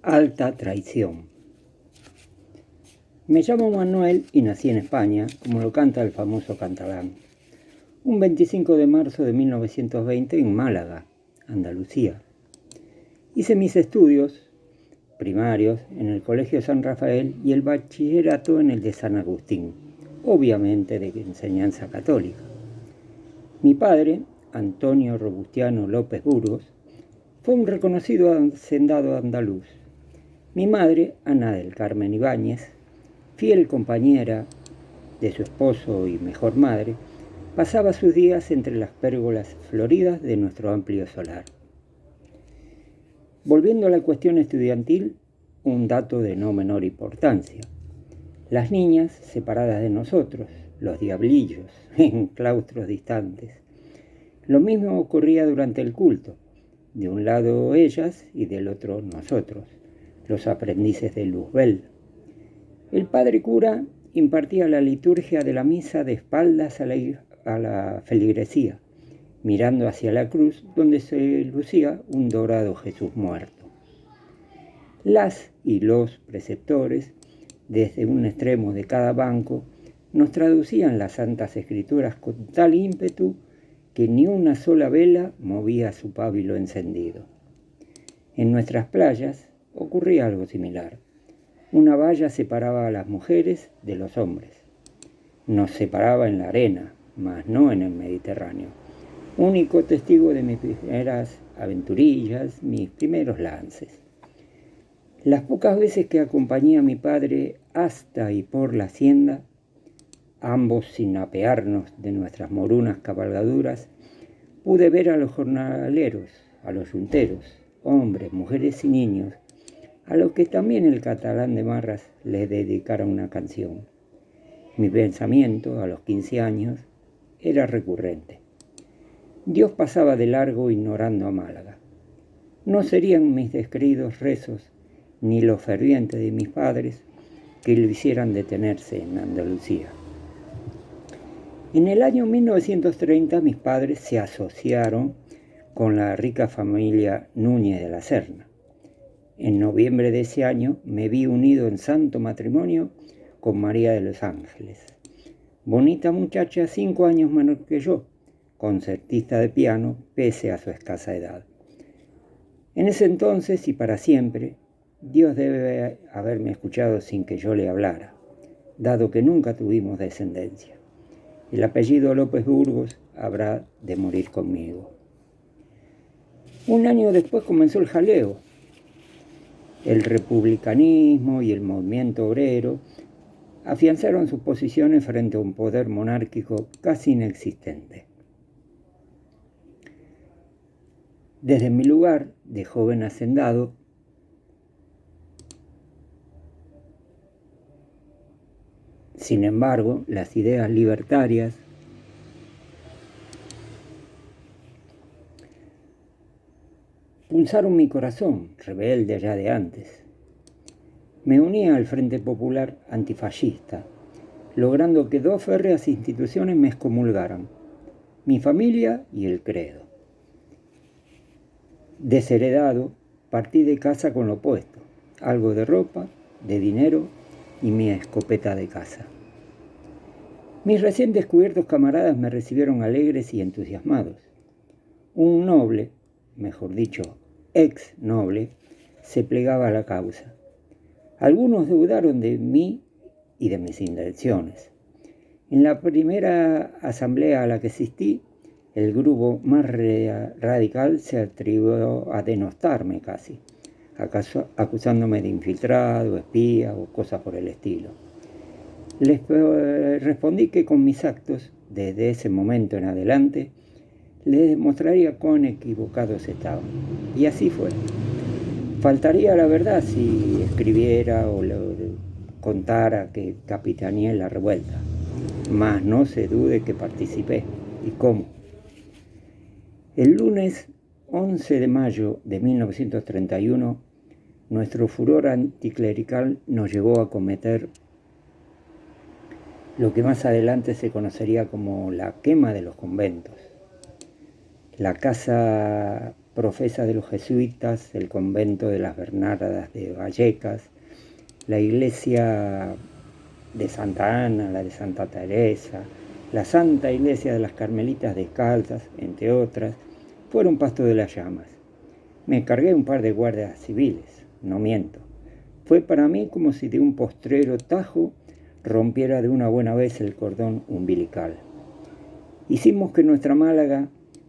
Alta traición. Me llamo Manuel y nací en España, como lo canta el famoso catalán. Un 25 de marzo de 1920 en Málaga, Andalucía. Hice mis estudios primarios en el Colegio San Rafael y el bachillerato en el de San Agustín, obviamente de enseñanza católica. Mi padre, Antonio Robustiano López Burgos, fue un reconocido hacendado andaluz. Mi madre, Ana del Carmen Ibáñez, fiel compañera de su esposo y mejor madre, pasaba sus días entre las pérgolas floridas de nuestro amplio solar. Volviendo a la cuestión estudiantil, un dato de no menor importancia. Las niñas separadas de nosotros, los diablillos, en claustros distantes. Lo mismo ocurría durante el culto. De un lado ellas y del otro nosotros, los aprendices de Luzbel. El padre cura impartía la liturgia de la misa de espaldas a la feligresía, mirando hacia la cruz donde se lucía un dorado Jesús muerto. Las y los preceptores, desde un extremo de cada banco, nos traducían las Santas Escrituras con tal ímpetu que ni una sola vela movía su pábilo encendido. En nuestras playas ocurría algo similar. Una valla separaba a las mujeres de los hombres. Nos separaba en la arena, mas no en el Mediterráneo. Único testigo de mis primeras aventurillas, mis primeros lances. Las pocas veces que acompañé a mi padre hasta y por la hacienda, ambos sin apearnos de nuestras morunas cabalgaduras, pude ver a los jornaleros, a los yunteros, hombres, mujeres y niños, a los que también el catalán de Marras les dedicara una canción. Mi pensamiento, a los 15 años, era recurrente. Dios pasaba de largo ignorando a Málaga. No serían mis descreídos rezos, ni los fervientes de mis padres, que lo hicieran detenerse en Andalucía. En el año 1930 mis padres se asociaron con la rica familia Núñez de la Serna. En noviembre de ese año me vi unido en santo matrimonio con María de los Ángeles, bonita muchacha 5 años menor que yo, concertista de piano pese a su escasa edad. En ese entonces y para siempre, Dios debe haberme escuchado sin que yo le hablara, dado que nunca tuvimos descendencia. El apellido López Burgos habrá de morir conmigo. Un año después comenzó el jaleo. El republicanismo y el movimiento obrero afianzaron sus posiciones frente a un poder monárquico casi inexistente. Desde mi lugar de joven hacendado, sin embargo, las ideas libertarias pulsaron mi corazón, rebelde ya de antes. Me uní al Frente Popular Antifascista, logrando que 2 férreas instituciones me excomulgaran, mi familia y el credo. Desheredado, partí de casa con lo opuesto, algo de ropa, de dinero y mi escopeta de caza. Mis recién descubiertos camaradas me recibieron alegres y entusiasmados. Un noble, mejor dicho, ex noble, se plegaba a la causa. Algunos dudaron de mí y de mis intenciones. En la primera asamblea a la que asistí, el grupo más radical se atrevió a denostarme casi, acusándome de infiltrado, espía o cosas por el estilo. Les respondí que con mis actos, desde ese momento en adelante, les demostraría cuán equivocados estaban. Y así fue. Faltaría la verdad si escribiera o contara que capitaneé la revuelta. Mas no se dude que participé. ¿Y cómo? El lunes 11 de mayo de 1931, nuestro furor anticlerical nos llevó a cometer lo que más adelante se conocería como la quema de los conventos. La casa profesa de los jesuitas, el convento de las Bernardas de Vallecas, la iglesia de Santa Ana, la de Santa Teresa, la Santa Iglesia de las Carmelitas Descalzas, entre otras, fueron pasto de las llamas. Me cargué un par de guardias civiles, no miento. Fue para mí como si de un postrero tajo rompiera de una buena vez el cordón umbilical. Hicimos que nuestra Málaga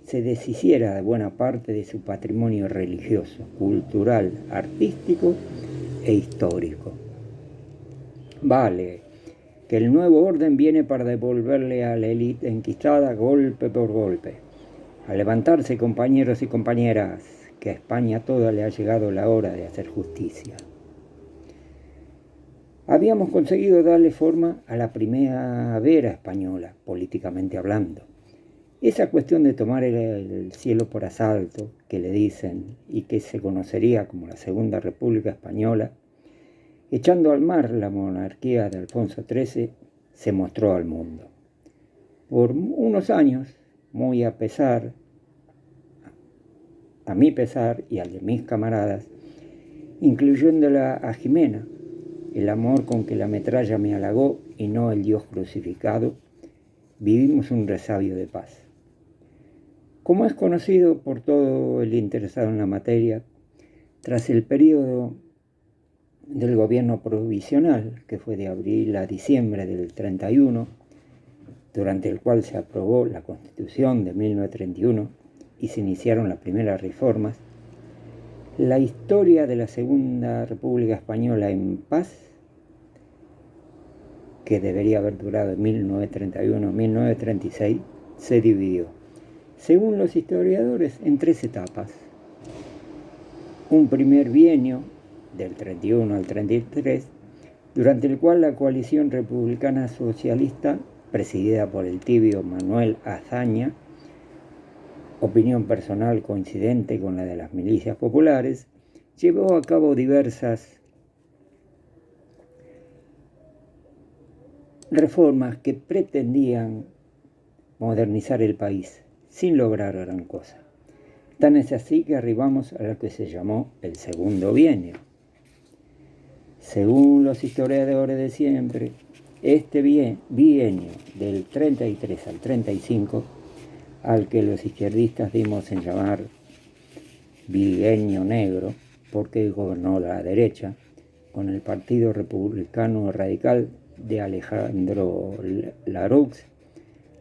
se deshiciera de buena parte de su patrimonio religioso, cultural, artístico e histórico. Vale, que el nuevo orden viene para devolverle a la élite enquistada golpe por golpe. A levantarse, compañeros y compañeras, que a España toda le ha llegado la hora de hacer justicia. Habíamos conseguido darle forma a la primavera española, políticamente hablando. Esa cuestión de tomar el cielo por asalto, que le dicen, y que se conocería como la Segunda República Española, echando al mar la monarquía de Alfonso XIII, se mostró al mundo. Por unos años, muy a mi pesar y al de mis camaradas, incluyéndola a Jimena, el amor con que la metralla me halagó y no el Dios crucificado, vivimos un resabio de paz. Como es conocido por todo el interesado en la materia, tras el periodo del gobierno provisional, que fue de abril a diciembre del 31, durante el cual se aprobó la Constitución de 1931 y se iniciaron las primeras reformas, la historia de la Segunda República Española en paz, que debería haber durado de 1931 a 1936, se dividió, según los historiadores, en 3 etapas. Un primer bienio, del 31 al 33, durante el cual la coalición republicana socialista, presidida por el tibio Manuel Azaña, opinión personal coincidente con la de las milicias populares, llevó a cabo diversas reformas que pretendían modernizar el país, sin lograr gran cosa. Tan es así que arribamos a lo que se llamó el segundo bienio. Según los historiadores de siempre, este bienio del 33 al 35, al que los izquierdistas dimos en llamar bienio negro, porque gobernó la derecha, con el Partido Republicano Radical de Alejandro Lerroux,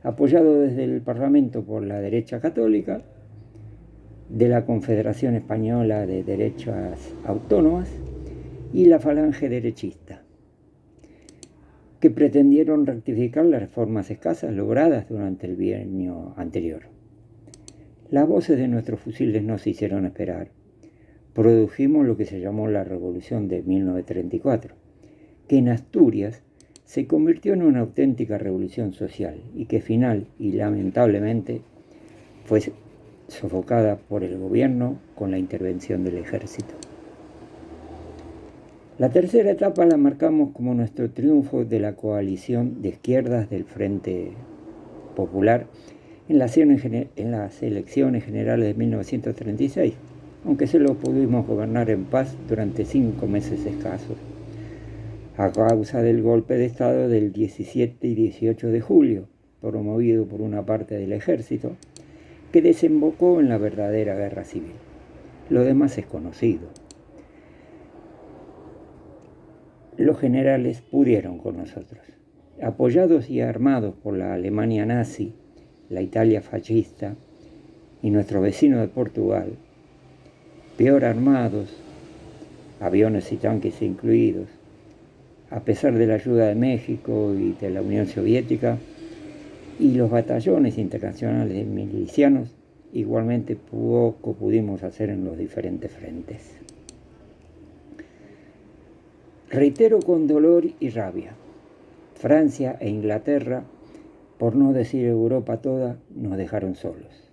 apoyado desde el Parlamento por la derecha católica, de la Confederación Española de Derechas Autónomas y la Falange derechista, que pretendieron rectificar las reformas escasas logradas durante el bienio anterior. Las voces de nuestros fusiles no se hicieron esperar. Produjimos lo que se llamó la Revolución de 1934, que en Asturias se convirtió en una auténtica revolución social y que final y lamentablemente fue sofocada por el gobierno con la intervención del ejército. La tercera etapa la marcamos como nuestro triunfo de la coalición de izquierdas del Frente Popular en las elecciones generales de 1936, aunque solo pudimos gobernar en paz durante 5 meses escasos, a causa del golpe de Estado del 17 y 18 de julio, promovido por una parte del ejército, que desembocó en la verdadera guerra civil. Lo demás es conocido. Los generales pudieron con nosotros. Apoyados y armados por la Alemania nazi, la Italia fascista y nuestro vecino de Portugal, peor armados, aviones y tanques incluidos, a pesar de la ayuda de México y de la Unión Soviética, y los batallones internacionales de milicianos, igualmente poco pudimos hacer en los diferentes frentes. Reitero con dolor y rabia, Francia e Inglaterra, por no decir Europa toda, nos dejaron solos,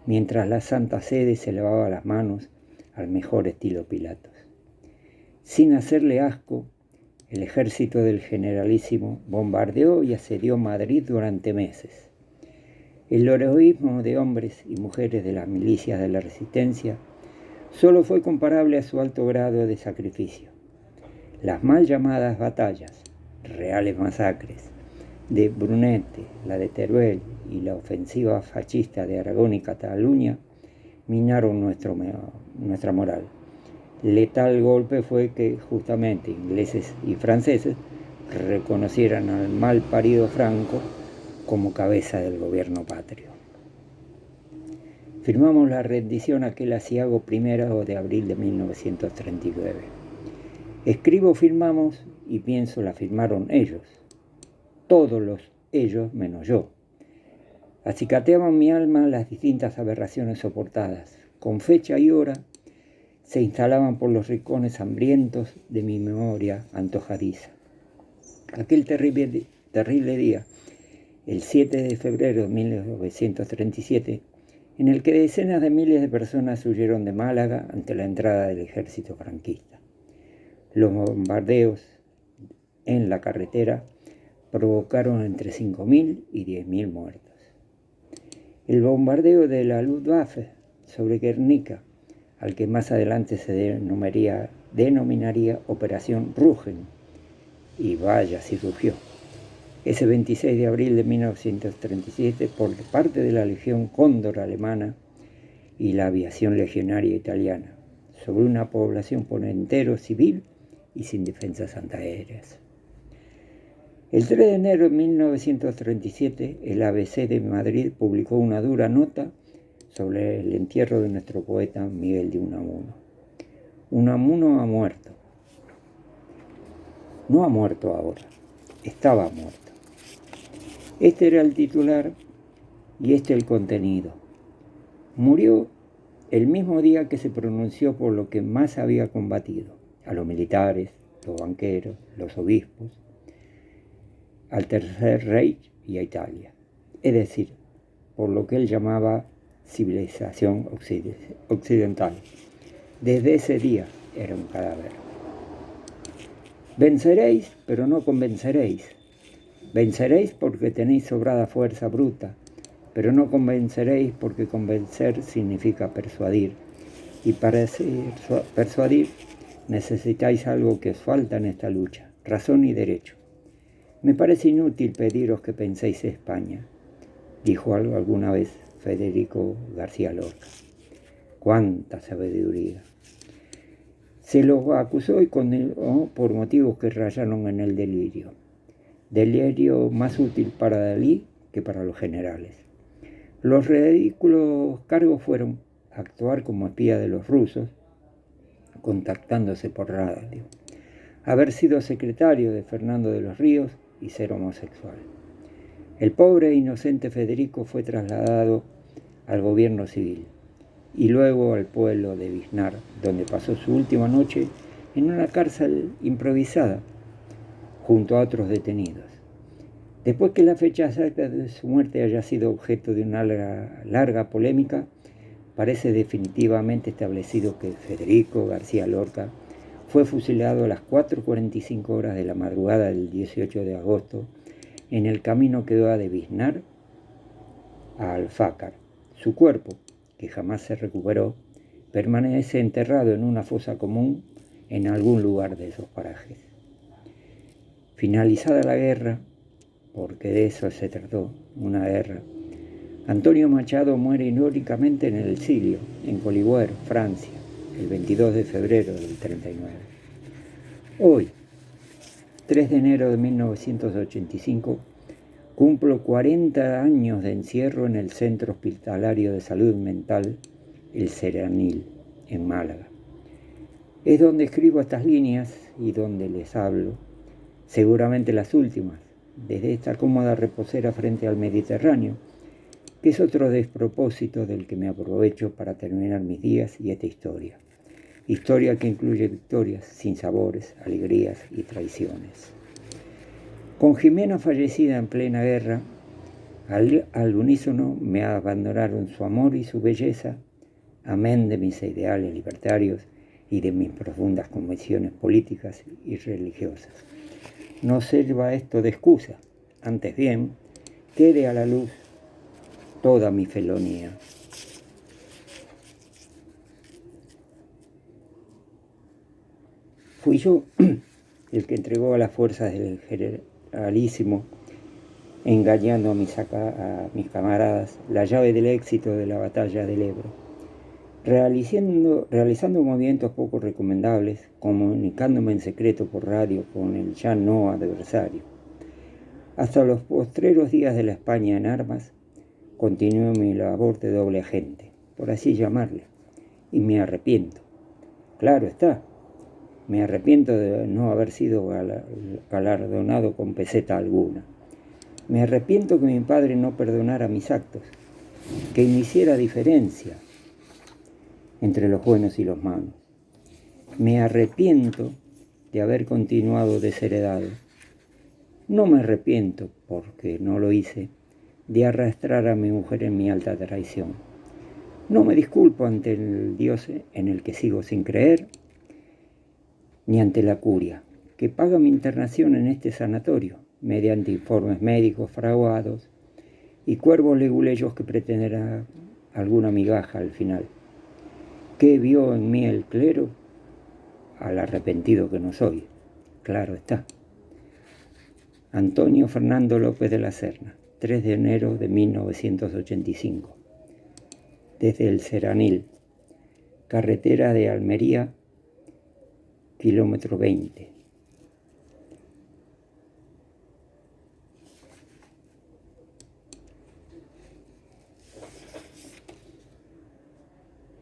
mientras la Santa Sede se lavaba las manos al mejor estilo Pilatos. Sin hacerle asco, el ejército del generalísimo bombardeó y asedió Madrid durante meses. El heroísmo de hombres y mujeres de las milicias de la resistencia solo fue comparable a su alto grado de sacrificio. Las mal llamadas batallas, reales masacres, de Brunete, la de Teruel y la ofensiva fascista de Aragón y Cataluña minaron nuestra moral. Letal golpe fue que justamente ingleses y franceses reconocieran al mal parido Franco como cabeza del gobierno patrio. Firmamos la rendición aquel aciago 1 de abril de 1939. Escribo firmamos y pienso la firmaron ellos, todos los ellos menos yo. Acicateaban mi alma las distintas aberraciones soportadas, con fecha y hora se instalaban por los rincones hambrientos de mi memoria antojadiza. Aquel terrible día, el 7 de febrero de 1937, en el que decenas de miles de personas huyeron de Málaga ante la entrada del ejército franquista. Los bombardeos en la carretera provocaron entre 5.000 y 10.000 muertos. El bombardeo de la Luftwaffe sobre Guernica, al que más adelante se denominaría Operación Rügen, y vaya si rugió. Ese 26 de abril de 1937, por parte de la Legión Cóndor alemana y la aviación legionaria italiana, sobre una población por entero civil y sin defensas antiaéreas. El 3 de enero de 1937, el ABC de Madrid publicó una dura nota sobre el entierro de nuestro poeta Miguel de Unamuno. Unamuno ha muerto. No ha muerto ahora, estaba muerto. Este era el titular y este el contenido. Murió el mismo día que se pronunció por lo que más había combatido, a los militares, los banqueros, los obispos, al Tercer Reich y a Italia, es decir, por lo que él llamaba civilización occidental. Desde ese día era un cadáver. Venceréis, pero no convenceréis. Venceréis porque tenéis sobrada fuerza bruta, pero no convenceréis porque convencer significa persuadir. Y para persuadir necesitáis algo que os falta en esta lucha, razón y derecho. Me parece inútil pediros que penséis España, dijo algo alguna vez Federico García Lorca. ¡Cuánta sabiduría! Se lo acusó y condenó por motivos que rayaron en el delirio. Delirio más útil para Dalí que para los generales. Los ridículos cargos fueron actuar como espía de los rusos, contactándose por radio, haber sido secretario de Fernando de los Ríos y ser homosexual. El pobre e inocente Federico fue trasladado al gobierno civil y luego al pueblo de Biznar, donde pasó su última noche en una cárcel improvisada junto a otros detenidos. Después que la fecha exacta de su muerte haya sido objeto de una larga polémica, parece definitivamente establecido que Federico García Lorca fue fusilado a las 4:45 horas de la madrugada del 18 de agosto en el camino que va de Biznar a Alfácar. Su cuerpo, que jamás se recuperó, permanece enterrado en una fosa común en algún lugar de esos parajes. Finalizada la guerra, porque de eso se trató, una guerra, Antonio Machado muere irónicamente en el exilio, en Coligüer, Francia, el 22 de febrero del 39. Hoy, 3 de enero de 1985, cumplo 40 años de encierro en el Centro Hospitalario de Salud Mental El Seranil, en Málaga. Es donde escribo estas líneas y donde les hablo, seguramente las últimas, desde esta cómoda reposera frente al Mediterráneo, que es otro despropósito del que me aprovecho para terminar mis días y esta historia. Historia que incluye victorias, sinsabores, alegrías y traiciones. Con Jimena fallecida en plena guerra, al unísono me abandonaron su amor y su belleza, amén de mis ideales libertarios y de mis profundas convicciones políticas y religiosas. No sirva esto de excusa, antes bien, quede a la luz toda mi felonía. Fui yo el que entregó a las fuerzas del generalísimo, engañando a mis camaradas, la llave del éxito de la batalla del Ebro, realizando movimientos poco recomendables, comunicándome en secreto por radio con el ya no adversario. Hasta los postreros días de la España en armas, continué mi labor de doble agente, por así llamarle, y me arrepiento. Claro está, me arrepiento de no haber sido galardonado con peseta alguna. Me arrepiento que mi padre no perdonara mis actos, que me hiciera diferencia entre los buenos y los malos. Me arrepiento de haber continuado desheredado. No me arrepiento, porque no lo hice, de arrastrar a mi mujer en mi alta traición. No me disculpo ante el Dios en el que sigo sin creer, ni ante la curia, que paga mi internación en este sanatorio, mediante informes médicos fraguados y cuervos leguleyos que pretenderán alguna migaja al final. ¿Qué vio en mí el clero? Al arrepentido que no soy, claro está. Antonio Fernando López de la Serna, 3 de enero de 1985. Desde el Seranil, carretera de Almería, kilómetro 20.